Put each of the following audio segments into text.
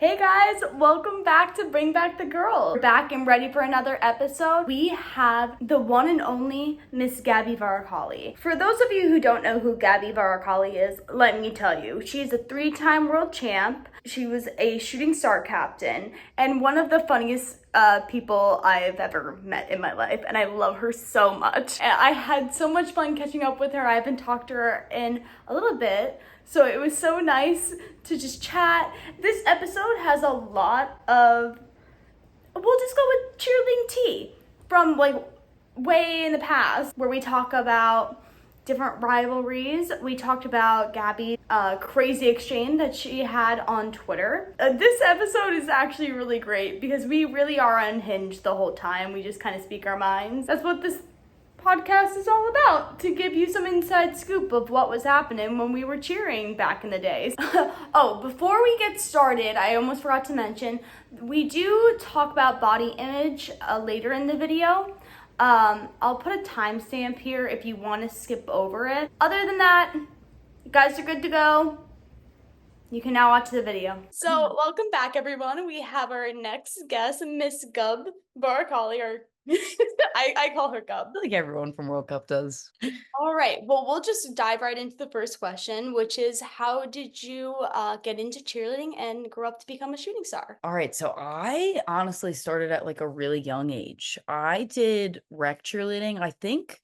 Hey guys, welcome back to Bring Back the Girl. We're back and ready for another episode. We have the one and only Miss Gabby Varacalli. For those of you who don't know who Gabby Varacalli is, let me tell you, she's a 3-time world champ. She was a shooting star captain and one of the funniest people I've ever met in my life, and I love her so much. And I had so much fun catching up with her. I haven't talked to her in a little bit, so it was so nice to just chat. This episode has a lot of, we'll just go with cheerleading tea from like way in the past, where we talk about different rivalries. We talked about Gabby's crazy exchange that she had on Twitter. This episode is actually really great because we really are unhinged the whole time. We just kind of speak our minds. That's what this podcast is all about, to give you some inside scoop of what was happening when we were cheering back in the days. Oh, before we get started, I almost forgot to mention, we do talk about body image later in the video. I'll put a timestamp here if you want to skip over it. Other than that, you guys are good to go. You can now watch the video. So, welcome back, everyone. We have our next guest, Miss Gub Baracalli, or I call her Gub. I feel like everyone from World Cup does. All right. Well, we'll just dive right into the first question, which is, how did you get into cheerleading and grow up to become a shooting star? All right, so I honestly started at like a really young age. I did rec cheerleading. I think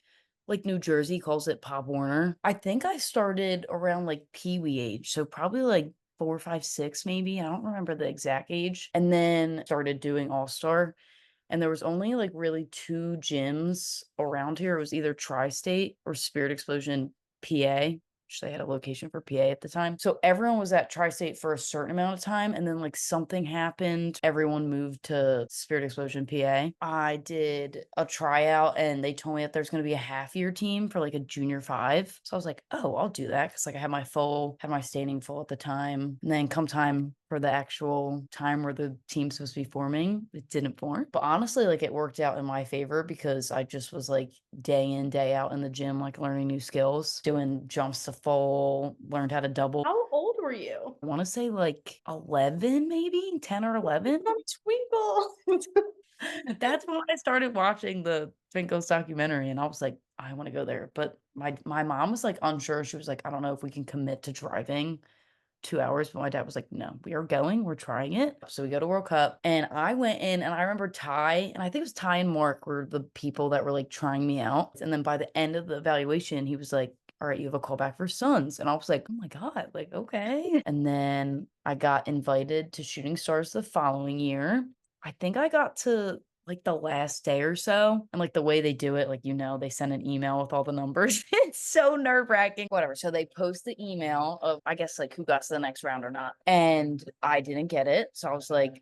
like New Jersey calls it Pop Warner. I think I started around like Pee-wee age, so probably like 4, 5, 6 maybe. I don't remember the exact age. And then started doing All-Star. And there was only like really 2 gyms around here. It was either Tri-State or Spirit Explosion PA, which they had a location for PA at the time. So everyone was at Tri-State for a certain amount of time, and then like something happened. Everyone moved to Spirit Explosion PA. I did a tryout and they told me that there's gonna be a half-year team for like a junior 5. So I was like, oh, I'll do that. Cause like I had my standing full at the time. And then come time for the actual time where the team's supposed to be forming, it didn't form. But honestly, like it worked out in my favor because I just was like day in, day out in the gym, like learning new skills, doing jumps to full, learned how to double. How old were you? I want to say like 11, maybe 10 or 11. Twinkle. That's when I started watching the Finkel's documentary, and I was like, I want to go there. But my mom was like unsure. She was like, I don't know if we can commit to driving 2 hours, but my dad was like, "No, we are going, we're trying it." So we go to World Cup, and I went in, and I remember Ty, and I think it was Ty and Mark were the people that were, like, trying me out, and then by the end of the evaluation, he was like, "All right, you have a call back for Sons," and I was like, "Oh my god, like, okay." And then I got invited to Shooting Stars the following year. I think I got to like the last day or so, and like the way they do it, like, they send an email with all the numbers. It's so nerve-wracking. Whatever. So they post the email of, I guess, like who got to the next round or not. And I didn't get it. So I was like,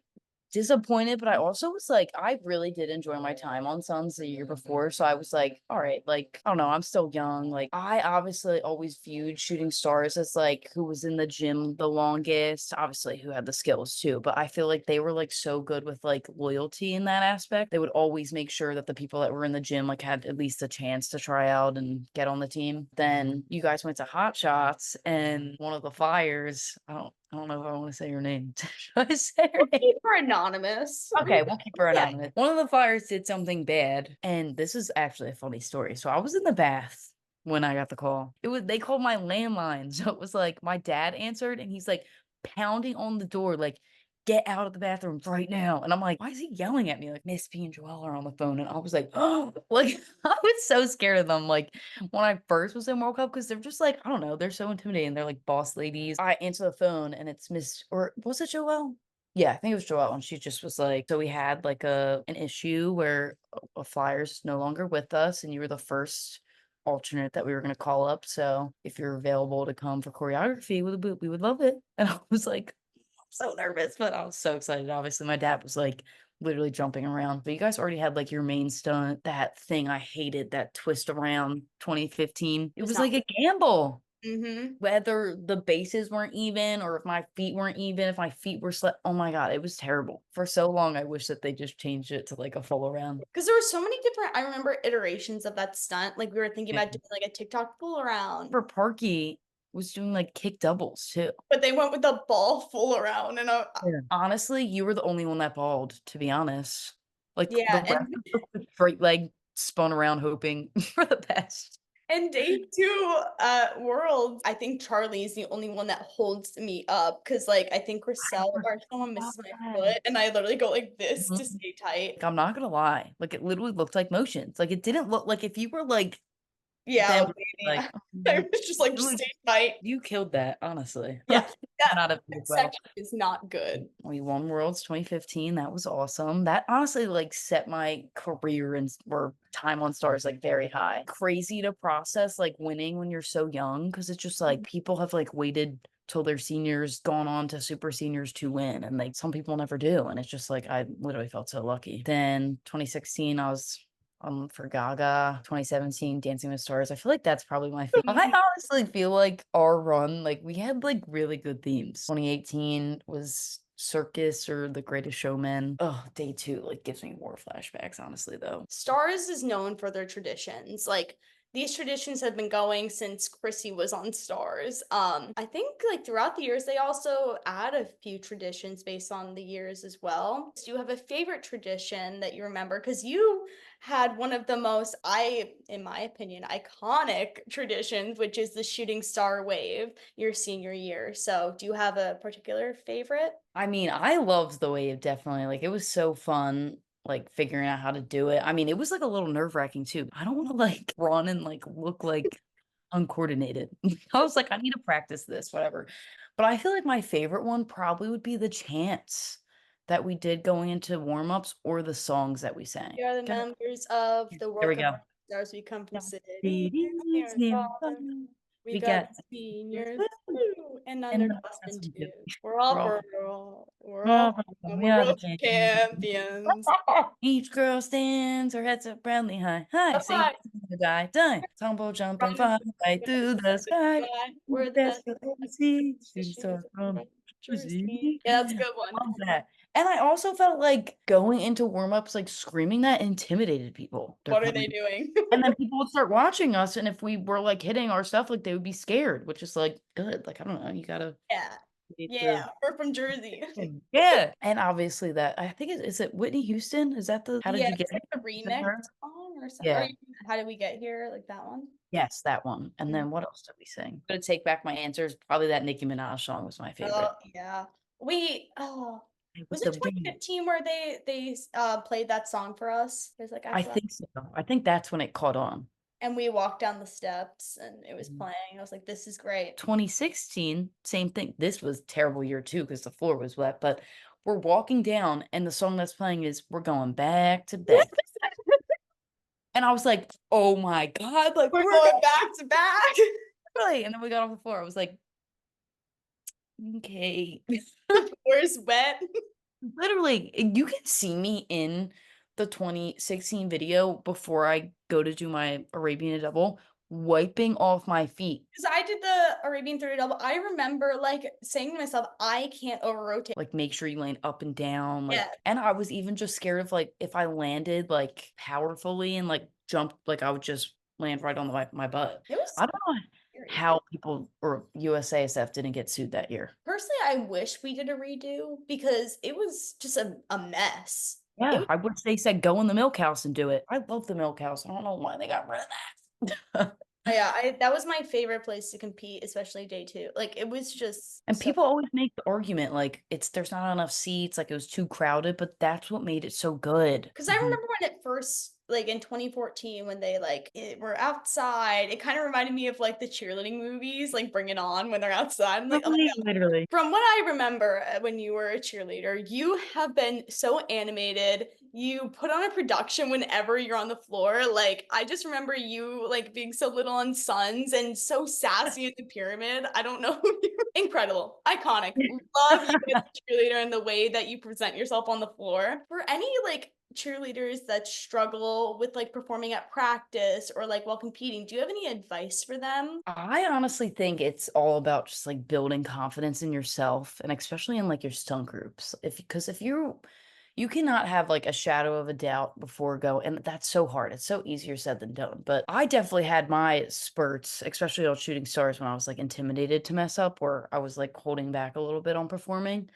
disappointed, but I also was like, I really did enjoy my time on Suns the year before. So I was like, all right, like, I don't know, I'm still young. Like, I obviously always viewed Shooting Stars as like who was in the gym the longest, obviously who had the skills too. But I feel like they were like so good with like loyalty in that aspect. They would always make sure that the people that were in the gym like had at least a chance to try out and get on the team. Then you guys went to Hot Shots, and one of the Flyers, I don't know if I want to say your name. Should I say her name? Keep her anonymous. Okay, we'll keep her Yeah. anonymous. One of the Flyers did something bad, and this is actually a funny story. So I was in the bath when I got the call. They called my landline. So it was like my dad answered, and he's like pounding on the door, like, get out of the bathroom right now. And I'm like, why is he yelling at me? Like, Miss P and Joelle are on the phone. And I was like, oh, like, I was so scared of them. Like, when I first was in World Cup, because they're just like, I don't know, they're so intimidating. They're like boss ladies. I answer the phone, and it's or was it Joelle? Yeah, I think it was Joelle, and she just was like, so we had like an issue where a Flyer's no longer with us, and you were the first alternate that we were gonna call up. So if you're available to come for choreography, we would love it. And I was like, I'm so nervous, but I was so excited. Obviously, my dad was like literally jumping around. But you guys already had like your main stunt, that thing I hated, that twist around 2015. It It's was not. like a gamble. Mm-hmm. Whether the bases weren't even or if my feet weren't even, if my feet were oh my god, it was terrible. For so long, I wish that they just changed it to like a full around. Because there were so many different, I remember iterations of that stunt. Like we were thinking Yeah. about doing like a TikTok pull around. For Parky, was doing, like, kick doubles too. But they went with the ball full around, and Yeah. Honestly, you were the only one that balled, to be honest. Like, yeah, the rest of us with straight leg spun around hoping for the best. and day 2 Worlds, I think Charlie is the only one that holds me up because, like, I think I Rochelle or someone forgot misses my that. foot, and I literally go like this to Mhm. stay tight. Like, I'm not gonna lie, like, it literally looked like motions, like, it didn't look like if you were, like, Yeah, them, like, like, yeah. oh, I like, was just like, "Just really stay tight." you killed that, honestly. Yeah, that Not a big well. section is not good. We won Worlds 2015, that was awesome. That honestly, like, set my career and or time on stars, like, very high. Crazy to process, like, winning when you're so young because it's just, like, people have, like, waited till their seniors, gone on to super seniors to win, and, like, some people never do, and it's just, like, I literally felt so lucky. Then 2016, I was for Gaga, 2017, Dancing with Stars. I feel like that's probably my favorite. I honestly feel like our run, like we had like really good themes. 2018 was Circus or The Greatest Showman. Oh, day 2 like gives me more flashbacks, honestly, though. Stars is known for their traditions. Like these traditions have been going since Chrissy was on Stars. I think like throughout the years they also add a few traditions based on the years as well. Do you have a favorite tradition that you remember? Because you had one of the most, in my opinion, iconic traditions, which is the shooting star wave your senior year. So do you have a particular favorite? I mean, I loved the wave, definitely. Like, it was so fun, like, figuring out how to do it. I mean, it was, like, a little nerve-wracking too. I don't wanna, like, run and, like, look, like, uncoordinated. I was like, "I need to practice this, whatever." But I feel like my favorite one probably would be the chants that we did going into warm-ups or the songs that we sang. We are the Go members of the There World we Cup go. stars. We come from Yeah. cities near Ladies and near far. far, We we got got the seniors, woo, woo, and and underclassmen nothing too. to We're we're all all for, we're all, oh, and we we're are the world champions. champions. Each girl stands her heads up proudly high, high, That's sing right. to die, die, tumble, jump, and Running fly right through the sky. we're the Best best. you'll ever see, The shooting shooters star from from Jersey. Jersey. Yeah, that's a good one. Love that. And I also felt like going into warm-ups, like screaming that intimidated people. They're What are they coming. doing? And then people would start watching us, and if we were like hitting our stuff, like they would be scared, which is like good. Like, I don't know, you gotta Yeah. need to Yeah, we're from Jersey. yeah. And obviously that I think is it Whitney Houston? Is that the How Did Yeah, You Get it's like Here? the Is it remix her? song or something. Or Yeah. how did we get here? Like that one. Yes, that one. And then what else did we sing? I'm gonna take back my answers. Probably that Nicki Minaj song was my Oh, favorite. yeah. We With was it the band. 2015 where they played that song for us? It was like I after that, think so. I think that's when it caught on. and we walked down the steps and it was Mhm. playing. I was like, this is great. 2016, same thing. This was terrible year too because the floor was wet, but we're walking down and the song that's playing is We're Going Back to Back. And I was like, "Oh my God, like We're we're going going back to back. really." And then we got off the floor. I was like, "Okay." The floor is wet. Literally, you can see me in the 2016 video before I go to do my Arabian double, wiping off my feet. Because I did the Arabian 30 double. I remember like saying to myself, I can't over rotate. Like, make sure you land up and down, Yeah, like and I was even just scared of, like, if I landed, like, powerfully and, like, jumped, like, I would just land right on my butt. it was I don't know scary. how people or USASF didn't get sued that year. Personally, I wish we did a redo because it was just a mess. It Yeah, was I wish they said, "Go in the milk house and do it." I love the milk house. I don't know why they got rid of that. yeah, I that was my favorite place to compete, especially day 2. Like, it was just And so people always make the argument, like, it's there's not enough seats, like, it was too crowded, but that's what made it so good. 'cause I remember when it first like, in 2014 when they, like, were outside, it kinda reminded me of, like, the cheerleading movies, like, Bring It On when they're outside. I'm like, "Oh my Literally, literally. From what I remember, when you were a cheerleader, you have been so animated. You put on a production whenever you're on the floor. Like, I just remember you, like, being so little on Sons and so sassy at the pyramid. I don't know who you incredible, iconic. Love you as a cheerleader and the way that you present yourself on the floor. For any, like, cheerleaders that struggle with, like, performing at practice or, like, while competing, do you have any advice for them? I honestly think it's all about just, like, building confidence in yourself, and especially in, like, your stunt groups. If because if You cannot have like a shadow of a doubt before go, and that's so hard. It's so easier said than done. But I definitely had my spurts, especially on shooting stars when I was like intimidated to mess up, where I was like holding back a little bit on performing.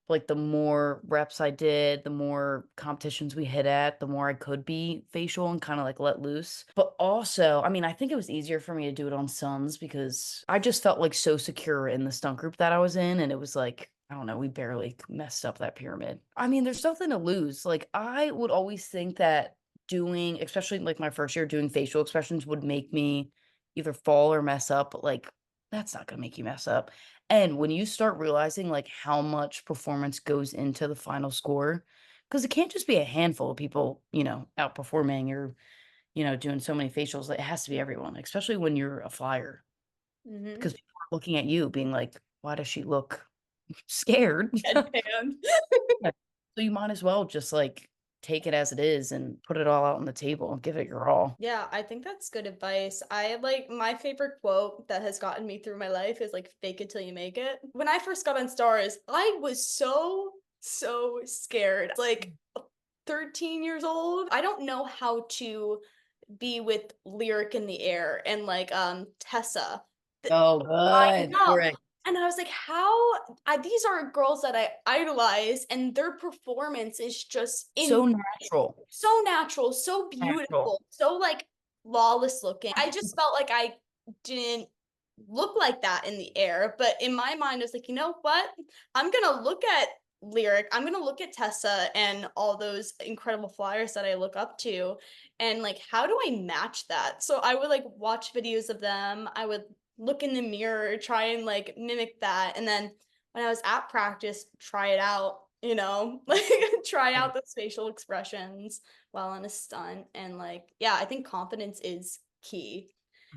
Like the more reps I did, the more competitions we hit at, the more I could be facial and kind of like let loose. But also, I mean, I think it was easier for me to do it on Suns because I just felt like so secure in the stunt group that I was in. And it was like, I don't know, we barely messed up that pyramid. I mean, there's nothing to lose. Like, I would always think that doing, especially like my first year, doing facial expressions would make me either fall or mess up. But like, that's not going to make you mess up. And when you start realizing, like, how much performance goes into the final score, because it can't just be a handful of people, outperforming or, doing so many facials, like, it has to be everyone, especially when you're a flyer, Mm-hmm. because people are looking at you being like, "Why does she look scared?" Deadpan. Yeah. So you might as well just, like, take it as it is and put it all out on the table and give it your all. Yeah, I think that's good advice. I like my favorite quote that has gotten me through my life is like fake it till you make it. When I first got on Stars, I was so scared. Like 13 years old. I don't know how to be with Lyric in the Air and like Tessa. Oh, I good. know. Correct. And I was like, these are girls that I idolize, and their performance is just So natural. so natural, so Natural. beautiful, so like flawless looking. I just felt like I didn't look like that in the air, but in my mind, I was like, you know what? I'm gonna look at Lyric, I'm gonna look at Tessa and all those incredible flyers that I look up to, and like, how do I match that? So I would like watch videos of them, I would look in the mirror, try and like mimic that, and then when I was at practice, try it out, like try out those facial expressions while on a stunt. And like, yeah, I think confidence is key.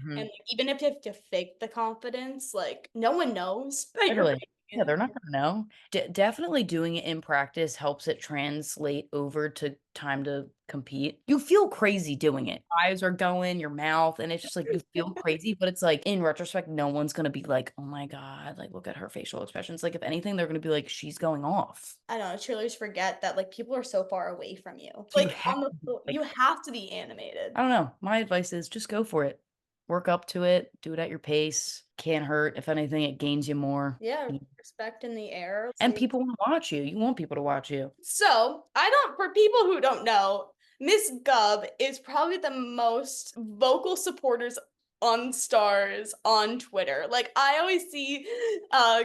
And Mhm. like, even if you have to fake the confidence, like no one knows that you're Totally. faking Yeah, it. they're not gonna know. Definitely doing it in practice helps it translate over to time to compete. You feel crazy doing it. Eyes are going, your mouth, and it's just like you feel crazy, but it's like in retrospect, no one's gonna be like, "Oh my God, like look at her facial expressions." Like if anything, they're gonna be like, "She's going off." I don't know, cheerleaders forget that like people are so far away from you. So you Like have on the to be, floor, like, you have to be animated. I don't know. My advice is just go for it. Work up to it, do it at your pace. Can't hurt. If anything, it gains you more. Yeah, respect in the air. And people want to watch you. You want people to watch you. So, I don't, for people who don't know, Miss Gub is probably the most vocal supporters on Stars on Twitter. Like, I always see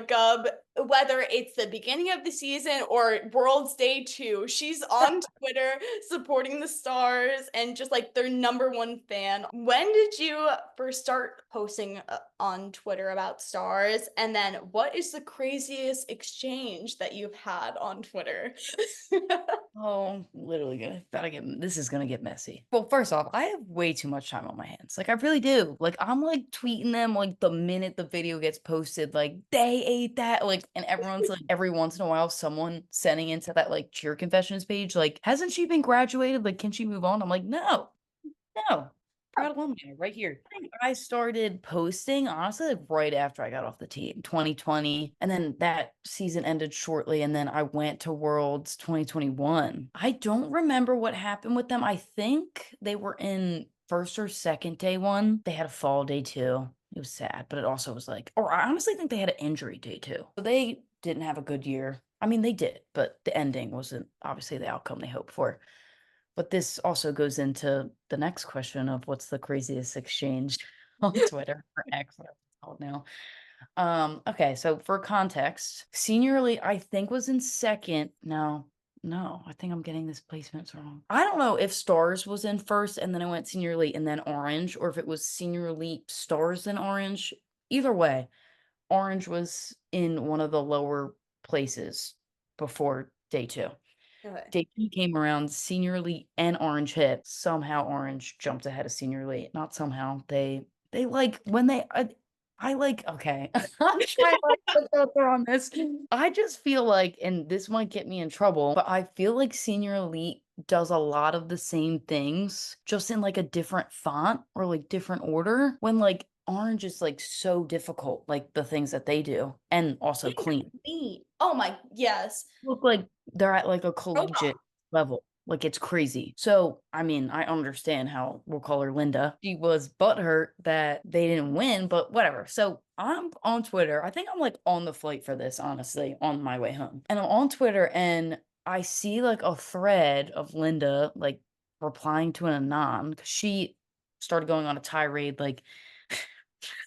Gub, whether it's the beginning of the season or World's Day 2, she's on Twitter supporting the Stars and just like their number one fan. When did you first start posting on Twitter about Stars? And then what is the craziest exchange that you've had on Twitter? Oh, literally this is gonna get messy. Well, first off, I have way too much time on my hands. Like I really do. Like I'm like tweeting them like the minute the video gets posted, like they ate that. Like, and everyone's like every once in a while, someone sending into that like cheer confessions page, like, hasn't she been graduated? Like, can she move on? I'm like, no. No. Proud alumni right here. I think I started posting honestly like right after I got off the team, 2020. And then that season ended shortly. And then I went to Worlds 2021. I don't remember what happened with them. I think they were in first or second day one. They had a fall day two. It was sad, but it also was like, or I honestly think they had an injury day two. So they didn't have a good year. I mean, they did, but the ending wasn't obviously the outcome they hoped for. But this also goes into the next question of what's the craziest exchange on Twitter or X, whatever it's called now. Okay, so for context, seniorly, I think was in second. No, I think I'm getting this placements wrong. I don't know if Stars was in first and then I went Senior Elite and then Orange, or if it was Senior Elite Stars then Orange. Either way, Orange was in one of the lower places before day two. Okay. Day two came around, Senior Elite and Orange hit. Somehow Orange jumped ahead of Senior Elite. Not somehow. They like when I like okay. I'm trying like to go through on this. I just feel like, and this might get me in trouble, but I feel like Senior Elite does a lot of the same things, just in like a different font or like different order. When like Orange is like so difficult, like the things that they do, and also clean. Neat. Oh my, yes. Look like they're at like a Robot. collegiate. level. Like, it's crazy. So, I mean, I understand how we'll call her Linda. She was butthurt that they didn't win, but whatever. So, I'm on Twitter. I think I'm, like, on the flight for this, honestly, on my way home. And I'm on Twitter, and I see, like, a thread of Linda, like, replying to an anon because she started going on a tirade, like,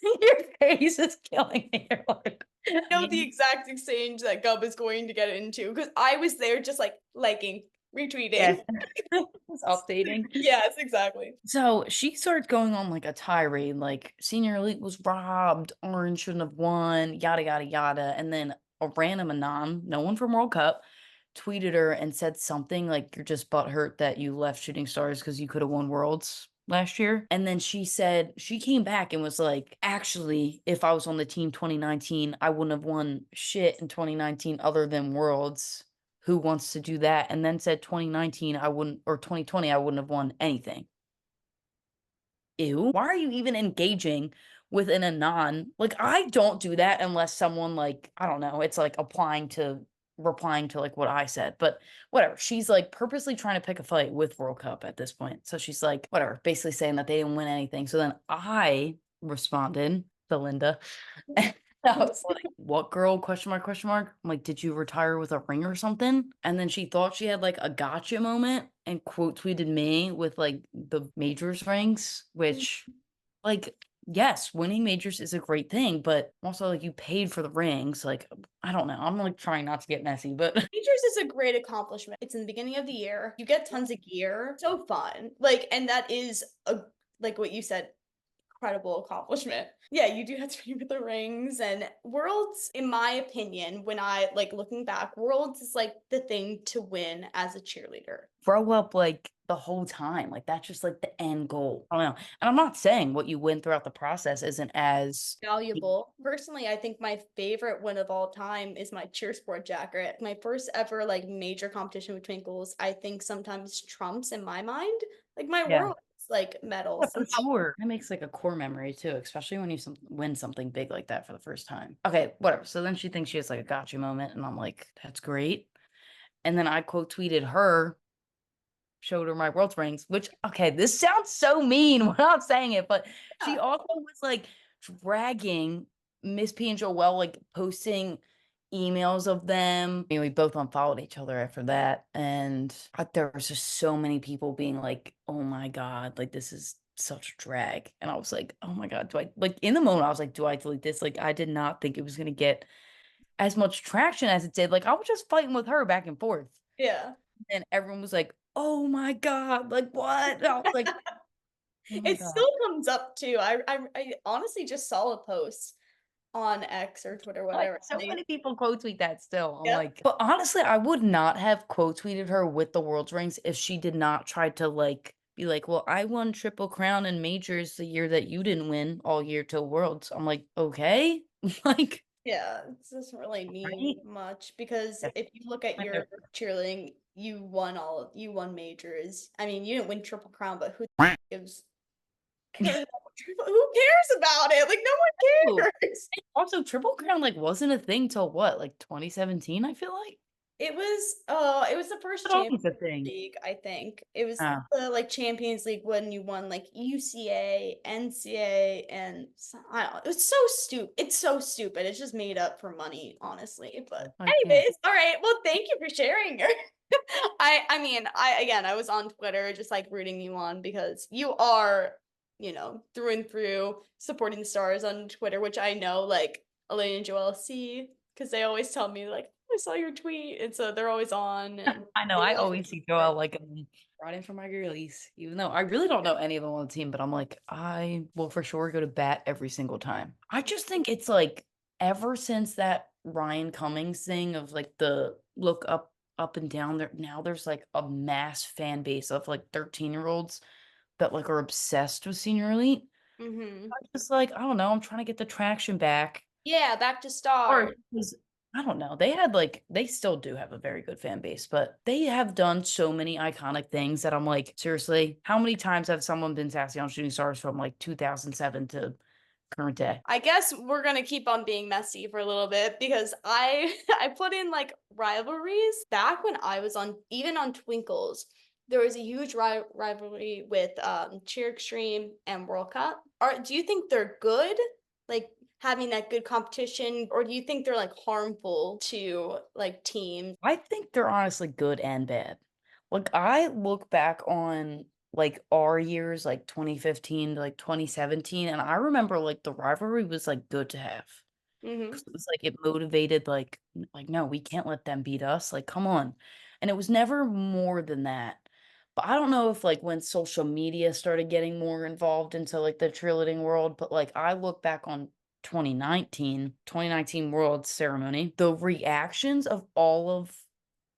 "Your face is killing me." You're like, Know the exact exchange that Gub is going to get into because I was there just like liking, yes. retweeting. It's updating. Yes, exactly. So she starts going on like a tirade, like senior elite was robbed, Orange shouldn't have won, yada yada yada. And then a random anon, no one from World Cup, tweeted her and said something like you're just butthurt that you left Shooting Stars because you could have won Worlds last year. And then she said she came back and was like, actually, if I was on the team 2019, I wouldn't have won shit in 2019 other than Worlds. Who wants to do that? And then said 2019, I wouldn't, or 2020, I wouldn't have won anything. Ew. Why are you even engaging with an anon? Like, I don't do that unless someone like, I don't know, it's like replying to like what I said. But whatever. She's like purposely trying to pick a fight with World Cup at this point. So she's like, whatever, basically saying that they didn't win anything. So then I responded to Linda. And I was like, what girl? Question mark, question mark. I'm like, did you retire with a ring or something? And then she thought she had like a gotcha moment and quote tweeted me with like the majors rings, which like, yes, winning majors is a great thing, but also like you paid for the rings. Like, I don't know. I'm like trying not to get messy, but Majors is a great accomplishment. It's in the beginning of the year. You get tons of gear. So fun. Like, and that is a like what you said, incredible accomplishment. Yeah, you do have to be with the rings and Worlds, in my opinion, when I like looking back, Worlds is like the thing to win as a cheerleader. grow up like the whole time. Like that's just like the end goal. I don't know. And I'm not saying what you win throughout the process isn't as Valuable. Personally, I think my favorite win of all time is my cheer sport jacket. My first ever like major competition with Twinkles, I think sometimes trumps in my mind, like my yeah. Worlds like medal Yeah, for somehow. sure. That makes like a core memory too, especially when you win something big like that for the first time. Okay, whatever. So then she thinks she has like a gotcha moment, and I'm like, that's great. And then I quote tweeted her, showed her my world rings, which okay, this sounds so mean when I'm saying it, but she Yeah. also was like dragging Miss P and Joelle, like posting emails of them. I mean, we both unfollowed each other after that. And there was just so many people being like, oh my God, like this is such a drag. And I was like, oh my God, do I like in the moment I was like, do I delete this? Like I did not think it was gonna get as much traction as it did. Like I was just fighting with her back and forth. Yeah. And everyone was like, "Oh my God, like what?" And I was like, "Oh my It God." still comes up too. I honestly just saw a post on X or Twitter, Like whatever. so many people quote tweet that still. I'm Yep. like, but honestly, I would not have quote tweeted her with the world's rings if she did not try to like be like, well, I won triple crown in majors the year that you didn't win all year till worlds. I'm like, okay, like, Yeah, it doesn't really mean right? much because Yeah. if you look at your cheerleading, you won majors. I mean, you didn't win Triple Crown, but who gives cares about who cares about it? Like no Ooh, one cares. also, triple crown like wasn't a thing till what, like 2017? I feel like It was the first it's always Champions a thing. League, I think. It was Ah, the like Champions League when you won like UCA, NCA, and I don't know. It was so stupid. It's so stupid. It's just made up for money, honestly. But I can't. anyways, all right. Well, thank you for sharing your I mean, I again I was on Twitter just like rooting you on because you are, through and through supporting the stars on Twitter, which I know like Elaine and Joelle see because they always tell me like I saw your tweet, and so they're always on and I know. they I love always see Joel like brought in for my girlies, even though I really don't know any of them on the team. But I'm like, I will for sure go to bat every single time. I just think it's like ever since that Ryan Cummings thing of like the look up and down there. Now there's like a mass fan base of like 13-year-olds that like are obsessed with Senior Elite. hmm I'm just like, I don't know. I'm trying to get the traction back. Yeah, back to Or stars. because I don't know. They had like they still do have a very good fan base, but they have done so many iconic things that I'm like, seriously, how many times have someone been sassy on Shooting Stars from like 2007 to current day. I guess we're gonna keep on being messy for a little bit because I I put in like rivalries back when I was on even on Twinkles. There was a huge rivalry with Cheer Extreme and World Cup. Do you think they're good? Like having that good competition, or do you think they're like harmful to like teams? I think they're honestly good and bad. Like, I look back on, like, our years, like, 2015 to, like, 2017, and I remember, like, the rivalry was, like, good to have. Mm-hmm. 'Cause it was like it motivated, like, "No, we can't let them beat us, like, come on." And it was never more than that. But I don't know if, like, when social media started getting more involved into, like, the cheerleading world, but, like, I look back on 2019 World Ceremony, the reactions of all of,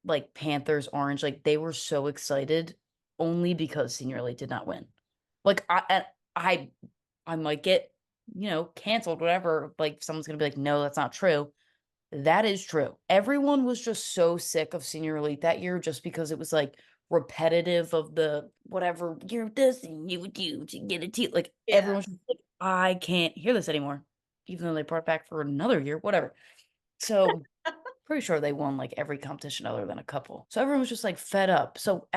like, Panthers Orange, like, they were so excited only because Senior Elite did not win. Like, I might get, canceled, whatever, like, someone's gonna be like, "No, that's not true." That is true. Everyone was just so sick of Senior Elite that year just because it was, like, repetitive of the whatever, "You're this and you would do to get a T," like, Yeah. everyone's just like, "I can't hear this anymore," even though they brought it back for another year, whatever. So pretty sure they won, like, every competition other than a couple. So everyone was just, like, fed up. So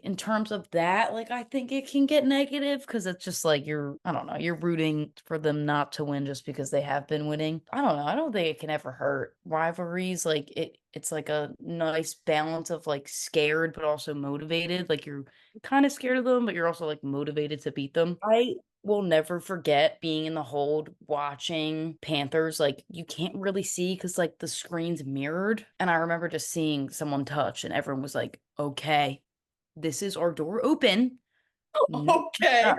in terms of that, like, I think it can get negative because it's just like I don't know, you're rooting for them not to win just because they have been winning. I don't know, I don't think it can ever hurt. Rivalries, like, it's like a nice balance of, like, scared but also motivated. Like, you're kinda scared of them, but you're also, like, motivated to beat them. I will never forget being in the hold watching Panthers, like, you can't really see because like, the screen's mirrored, and I remember just seeing someone touch, and everyone was like, "Okay, this is our door open. No one mess Okay. up.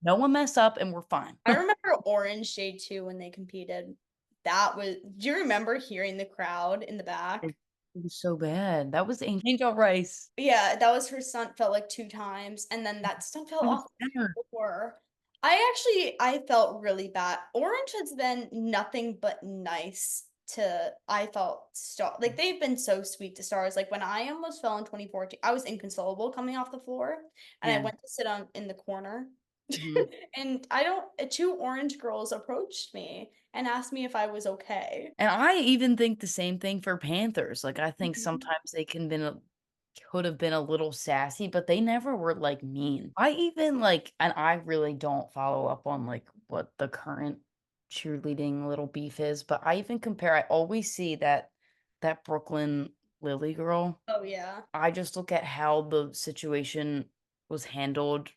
No one mess up, and we're fine." I remember Orange Day too when they competed. That was, do you remember hearing the crowd in the back? It it was so bad. That was Angel Rice. Yeah, that was her stunt felt like 2 times, and then that stunt fell It was off better. the floor. I felt really bad. Orange has been nothing but nice to I felt like, they've been so sweet to Stars, like, when I almost fell in 2014, I was inconsolable coming off the floor, and I Yeah. went to sit on in the corner, Mhm. and I don't 2 orange girls approached me and asked me if I was okay. And I even think the same thing for Panthers. Like, I think Mhm. sometimes they could have been a little sassy, but they never were, like, mean. I even, like and I really don't follow up on, like, what the current cheerleading little beef is, but I always see that Brooklyn Lily girl. Oh, yeah. I just look at how the situation was handled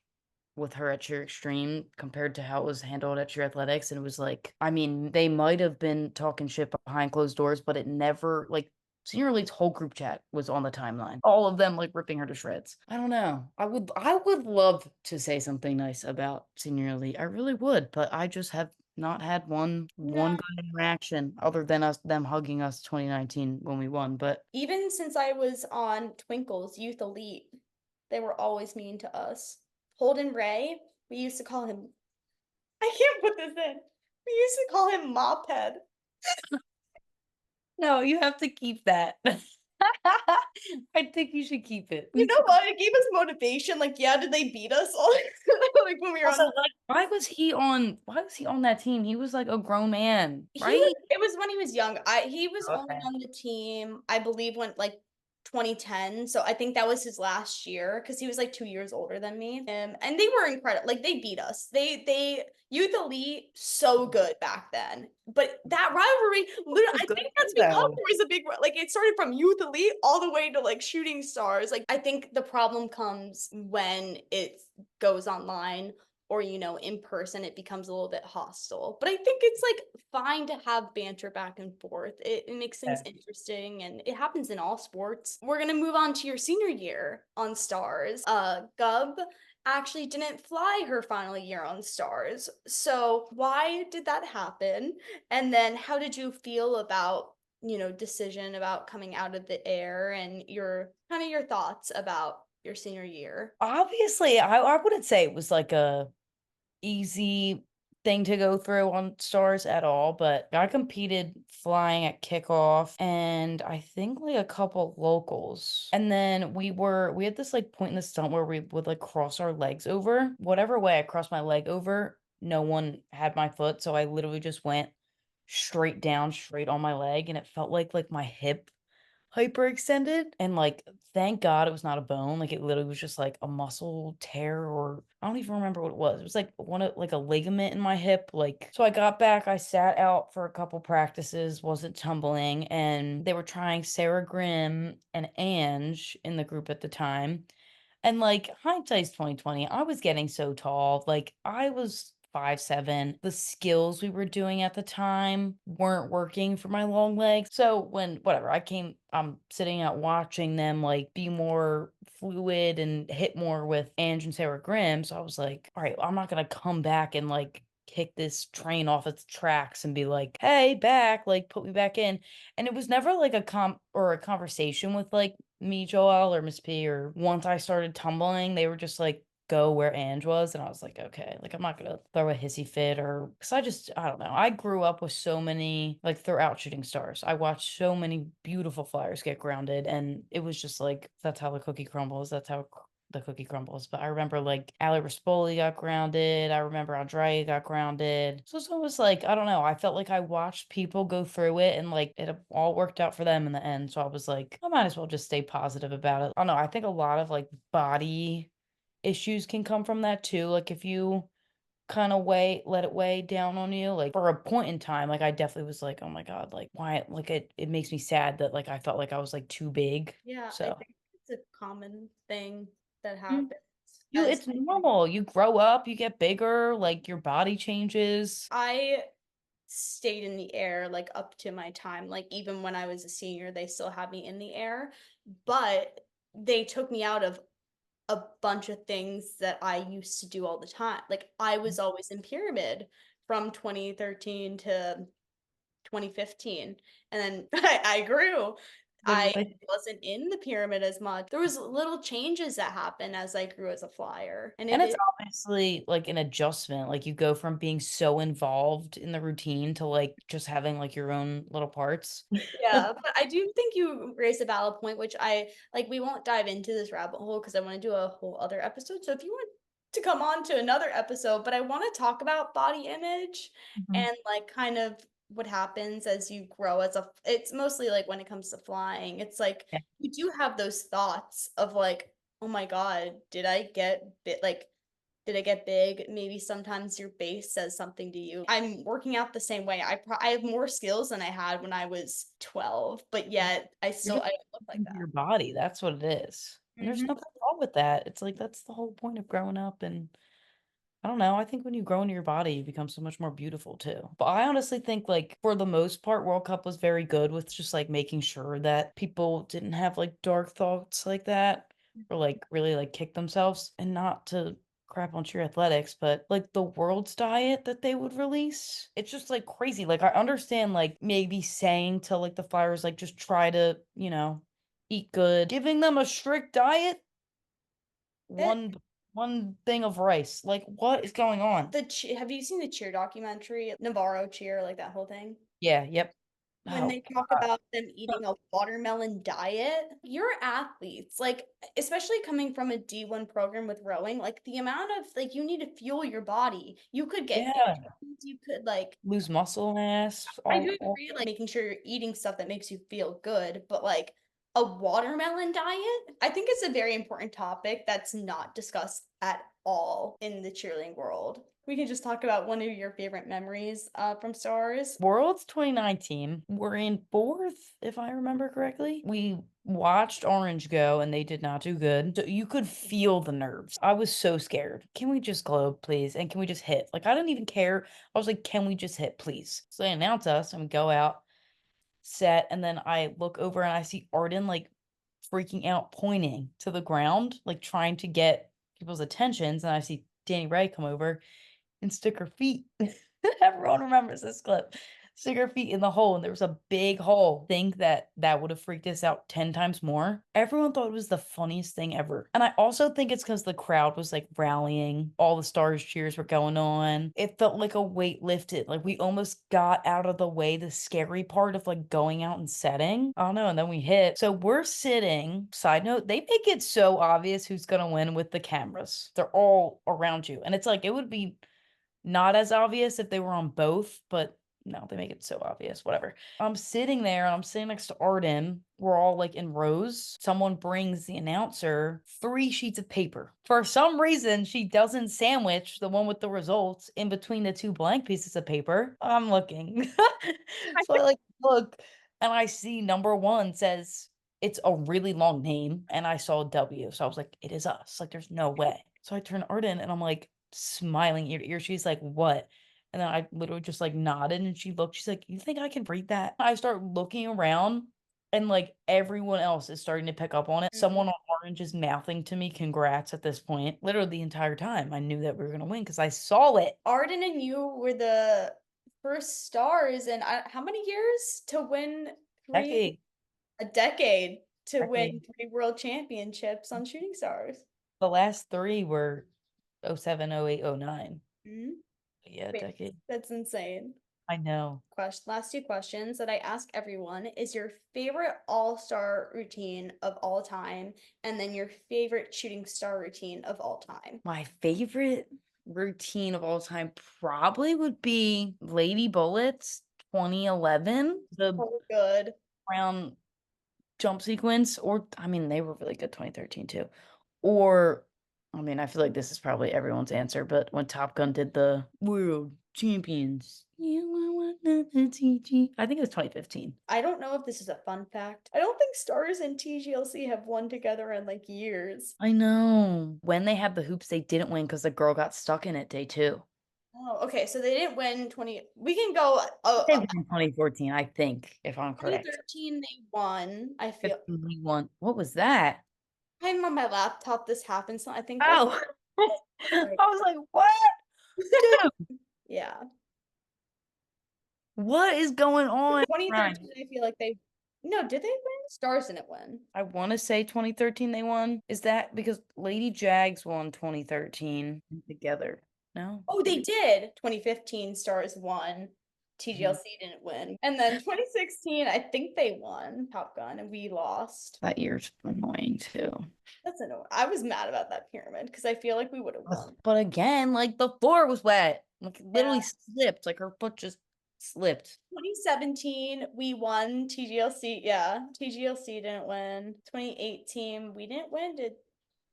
with her at Cheer Extreme compared to how it was handled at Cheer Athletics, and it was like I mean, they might have been talking shit behind closed doors, but it never like, Senior Elite's whole group chat was on the timeline. All of them, like, ripping her to shreds. I don't know. I would love to say something nice about Senior Elite. I really would, but I just have not had one No. good interaction other than them hugging us 2019 when we won, but Even since I was on Twinkle's Youth Elite, they were always mean to us. Holden Ray, we used to call him I can't put this in. We used to call him Mophead. no, you have to keep that. I think you should keep it. We You used know to call what? It gave us motivation, like, yeah, did they beat us all like, when we were also, on like, why was he on that team? He was, like, a grown man, he was right? it was when he was young. He was only Okay. on the team, I believe, when like 2010. So I think that was his last year because he was like 2 years older than me. And they were incredible. Like they beat us. They Youth Elite so good back then. But that rivalry, literally, So I good think too, that's because though. there was a like it started from Youth Elite all the way to like Shooting Stars. Like I think the problem comes when it goes online or in person it becomes a little bit hostile, but I think it's like fine to have banter back and forth. It makes things Yeah. interesting and it happens in all sports. We're gonna move on to your senior year on Stars. Gub actually didn't fly her final year on Stars, so why did that happen, and then how did you feel about decision about coming out of the air and your kind of your thoughts about your senior year? Obviously, I wouldn't say it was, like, a easy thing to go through on Stars at all, but I competed flying at kickoff and I think, like, a couple locals. And then we had this, like, point in the stunt where we would, like, cross our legs over. Whatever way I crossed my leg over, no one had my foot, so I literally just went straight down, straight on my leg, and it felt like my hip hyperextended, and, like, thank God it was not a bone, like, it literally was just, like, a muscle tear, or I don't even remember what it was. It was, like, one of like, a ligament in my hip, like so I got back, I sat out for a couple practices, wasn't tumbling, and they were trying Sarah Grimm and Ange in the group at the time, and, like, hindsight's 2020, I was getting so tall, like, I was 5'7". The skills we were doing at the time weren't working for my long legs. So when whatever, I'm sitting out watching them, like, be more fluid and hit more with Ange and Sarah Grimm, so I was like, "Alright, I'm not gonna come back and, like, kick this train off its tracks and be like, 'Hey, back,' like, put me back in." And it was never, like, a conversation with, like, me, Joelle, or Miss P, or once I started tumbling, they were just like, "Go where Ange was," and I was like, "Okay," like, I'm not gonna throw a hissy fit, or because I don't know, I grew up with so many, like, throughout Shooting Stars. I watched so many beautiful flyers get grounded, and it was just like, that's how the cookie crumbles, that's how the cookie crumbles. But I remember, like, Ali Rispoli got grounded, I remember Andrea got grounded. So it's almost like, I don't know, I felt like I watched people go through it, and, like, it all worked out for them in the end, so I was like, I might as well just stay positive about it. I don't know, I think a lot of, like, body issues can come from that too, like, if you kinda let it weigh down on you, like, for a point in time, like, I definitely was like, "Oh my god, like, why," like, it makes me sad that, like, I felt like I was, like, too big, Yeah, I so think it's a common thing that mm. happens You as it's normal, you grow up, you get bigger, like, your body changes. I stayed in the air, like, up to my time, like, even when I was a senior, they still had me in the air, but they took me out of a bunch of things that I used to do all the time. Like, I was always in pyramid from 2013 to 2015, and then I grew. I Literally. wasn't in the pyramid as much. There was little changes that happened as I grew as a flyer, and And it it's is obviously, like, an adjustment, like, you go from being so involved in the routine to, like, just having, like, your own little parts. yeah, but I do think you raised a valid point, which I like, we won't dive into this rabbit hole because I wanna do a whole other episode, so if you want to come on to another episode, but I wanna talk about body image Mhm. and, like, kind of what happens as you grow as a it's mostly, like, when it comes to flying, it's like, Yeah. you do have those thoughts of, like, "Oh my god, did I get big?" Maybe sometimes your base says something to you. I'm working out the same way. I have more skills than I had when I was 12, but yet You're just I don't look like into that. your body, that's what it is, and there's Mhm. nothing wrong with that. It's like, that's the whole point of growing up, and I don't know, I think when you grow into your body, you become so much more beautiful too. But I honestly think, like, for the most part, World Cup was very good with just, like, making sure that people didn't have, like, dark thoughts like that, or, like, really, like, kick themselves. And not to crap on cheer athletics, but, like, the world's diet that they would release, it's just, like, crazy. Like, I understand, like, maybe saying to, like, the flyers, like, just try to, eat good. Giving them a strict diet, It one one thing of rice. Like, what is going on? have you seen the cheer documentary, Navarro cheer, like that whole thing? Yeah, yep. When Oh they talk god. about them eating a watermelon diet, you're athletes, like, especially coming from a D1 program with rowing, like, the amount of like, you need to fuel your body. You could get Yeah, injuries, you could, like lose muscle mass, I do all agree, like, making sure you're eating stuff that makes you feel good, but, like, a watermelon diet? I think it's a very important topic that's not discussed at all in the cheerleading world. We can just talk about one of your favorite memories, from Stars. Worlds 2019, we're in 4th, if I remember correctly. We watched Orange go, and they did not do good. So you could feel the nerves. I was so scared. "Can we just globe, please? And can we just hit?" Like, I didn't even care. I was like, "Can we just hit, please?" So they announce us, and we go out, set, and then I look over and I see Arden, like, freaking out, pointing to the ground, like, trying to get people's attentions, and I see Danny Ray come over and stick her feet. Everyone remembers this clip. Stick her feet in the hole, and there was a big hole. Think that that would have freaked us out 10 times more. Everyone thought it was the funniest thing ever. And I also think it's because the crowd was, like, rallying. All the Stars cheers were going on. It felt like a weight lifted. Like, we almost got out of the way the scary part of, like, going out and setting. I don't know. And then we hit. So we're sitting. Side note, they make it so obvious who's going to win with the cameras. They're all around you. And it's like, it would be not as obvious if they were on both, but no, they make it so obvious. Whatever. I'm sitting there and I'm sitting next to Arden. We're all like in rows. Someone brings the announcer 3 sheets of paper. For some reason, she doesn't sandwich the one with the results in between the two blank pieces of paper. I'm looking. So I like look and I see number one says it's a really long name and I saw a W. So I was like, it is us. Like, there's no way. So I turn to Arden and I'm like smiling ear to ear. She's like, what? And then I literally just like nodded and she looked, she's like, you think I can read that? I start looking around and like everyone else is starting to pick up on it. Mhm. Someone on Orange is mouthing to me, congrats at this point. Literally the entire time I knew that we were gonna win because I saw it. Arden and you were the first stars in how many years to win three, Decade. a decade to win Decade. 3 world championships on Shooting Stars. The last three were '07, '08, '09. Mhm. Yeah, Wait, decade. that's insane. I know. Last 2 questions that I ask everyone is your favorite all-star routine of all time, and then your favorite shooting star routine of all time. My favorite routine of all time probably would be Lady Bullets 2011. The So good. round jump sequence, or I mean, they were really good 2013 too. Or I mean, I feel like this is probably everyone's answer, but when Top Gun did the World Champions, I think it was 2015. I don't know if this is a fun fact. I don't think Stars and TGLC have won together in like years. I know. When they had the hoops, they didn't win because the girl got stuck in it day two. Oh, okay. So they didn't win 20. We can go They won in 2014, I think, if I'm correct. 2013 they won. I feel 15 we won. What was that? I'm on my laptop. This happened. So I think like Oh, I like was like, what? Dude, yeah. what is going on? Right. 2013 I feel like they no, did they win? Stars didn't win. I want to say 2013 they won. Is that because Lady Jags won 2013 together? No? Oh, they did. 2015 Stars won. Mhm. TGLC didn't win. And then 2016, I think they won Top Gun and we lost. That year's annoying too. That's annoying. I was mad about that pyramid because I feel like we would have Ugh, won. but again, like the floor was wet. Like it Yeah. literally slipped. Like her foot just slipped. 2017, we won TGLC. Yeah, TGLC didn't win. 2018, we didn't win. Did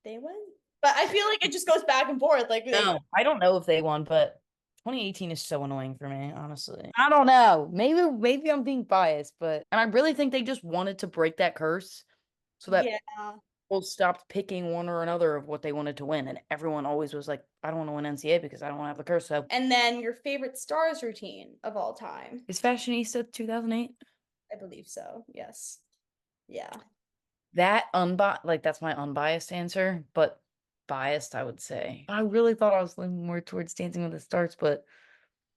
they win? But I feel like it just goes back and forth. Like they, No, I don't know if they won, but 2018 is so annoying for me, honestly. I don't know. Maybe I'm being biased, but and I really think they just wanted to break that curse so that yeah. people stopped picking one or another of what they wanted to win. And everyone always was like, I don't want to win NCAA because I don't want to have the curse. So And then your favorite Stars routine of all time? is Fashionista 2008? I believe so. Yes. Yeah. That like that's my unbiased answer, but biased, I would say. I really thought I was leaning more towards Dancing with the Stars, but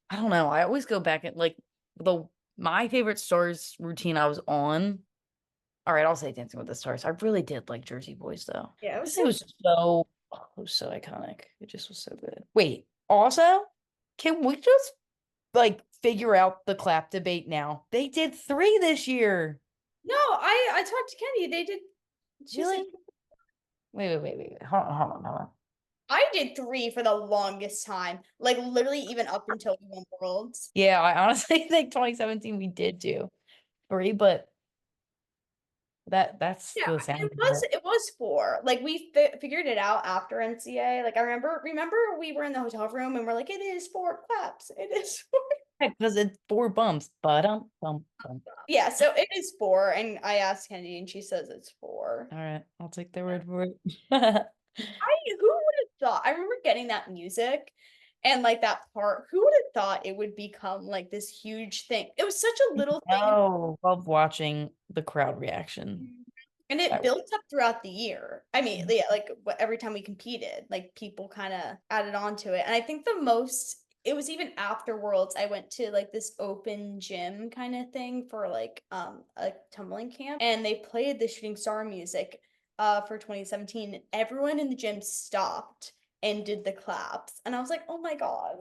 I don't know. I always go back and like the my favorite Stars routine I was on. All right, I'll say Dancing with the Stars. I really did like Jersey Boys though. Yeah, it was Because it so was so it was so iconic. It just was so good. Wait, also, can we just like figure out the clap debate now? They did 3 this year. no, I talked to Kenny. They did she said Really? Wait. Hold on. I did 3 for the longest time. Like literally even up until we won Worlds. Yeah, I honestly think 2017 we did do 3, but that's Yeah, the sound it of was it. it was 4. Like we fi figured it out after NCA. Like I remember we were in the hotel room and we're like, it is 4 claps. It is 4. Because it's 4 bumps. But bum. Yeah, so it is 4, and I asked Kenny and she says it's 4. All right, I'll take their word for it. Who would have thought? I remember getting that music and like that part. Who would have thought it would become like this huge thing? It was such a little thing. Oh, love watching the crowd reaction. And it That built up throughout the year. I mean, yeah, like every time we competed, like people kind of added on to it. And I think the most, it was even after Worlds, I went to like this open gym kind of thing for like a tumbling camp, and they played the Shooting Star music for 2017. Everyone in the gym stopped and did the claps. And I was like, "Oh my God."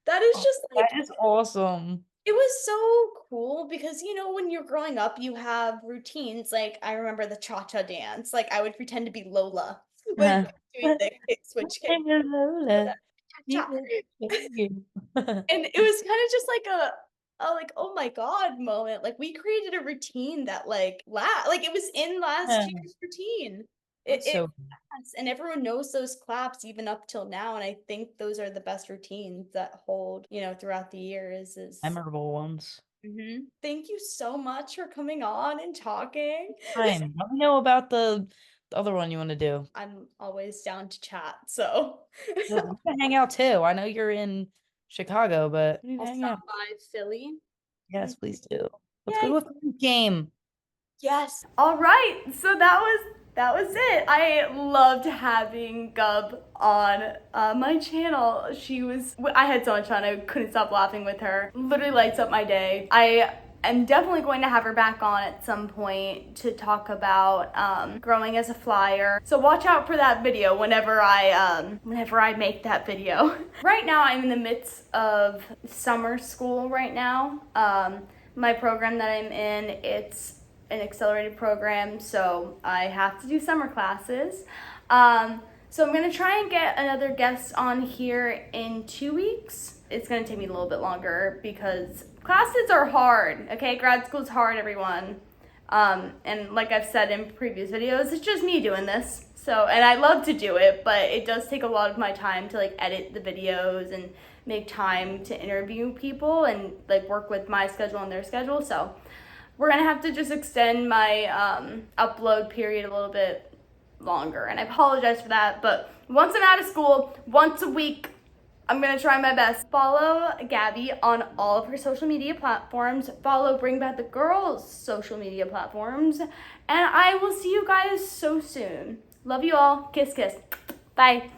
That is oh, just that like is awesome. it was so cool because when you're growing up, you have routines. Like I remember the cha-cha dance. Like I would pretend to be Lola when doing the kick switch kick. cha. You. And it was kind of just like a like, oh my God moment. Like we created a routine that like it was in last Yeah, year's routine. that's It so was, and everyone knows those claps even up till now. And I think those are the best routines that hold, throughout the years. memorable ones. Thank you so much for coming on and talking. Fine. Let me know about the other one you want to do. I'm always down to chat, so We can hang out too. I know you're in Chicago, but we need to I'll hang stop out. by Philly. Yes, please do. Let's go Yay! to a fun game. Yes. All right. So that was it. I loved having Gub on my channel. I had so much fun. I couldn't stop laughing with her. Literally lights up my day. I am definitely going to have her back on at some point to talk about growing as a flyer. So watch out for that video whenever I make that video. Right now, I'm in the midst of summer school right now. My program that I'm in, it's an accelerated program, so I have to do summer classes. So I'm gonna try and get another guest on here in 2 weeks. It's gonna take me a little bit longer because classes are hard, okay? Grad school's hard, everyone. And like I've said in previous videos, it's just me doing this. So, and I love to do it, but it does take a lot of my time to like edit the videos and make time to interview people and like work with my schedule and their schedule. So we're gonna have to just extend my upload period a little bit longer, and I apologize for that, but once I'm out of school, once a week, I'm gonna try my best. Follow Gabby on all of her social media platforms. Follow Bring Back the Girls social media platforms, and I will see you guys so soon. Love you all. Kiss, kiss. Bye.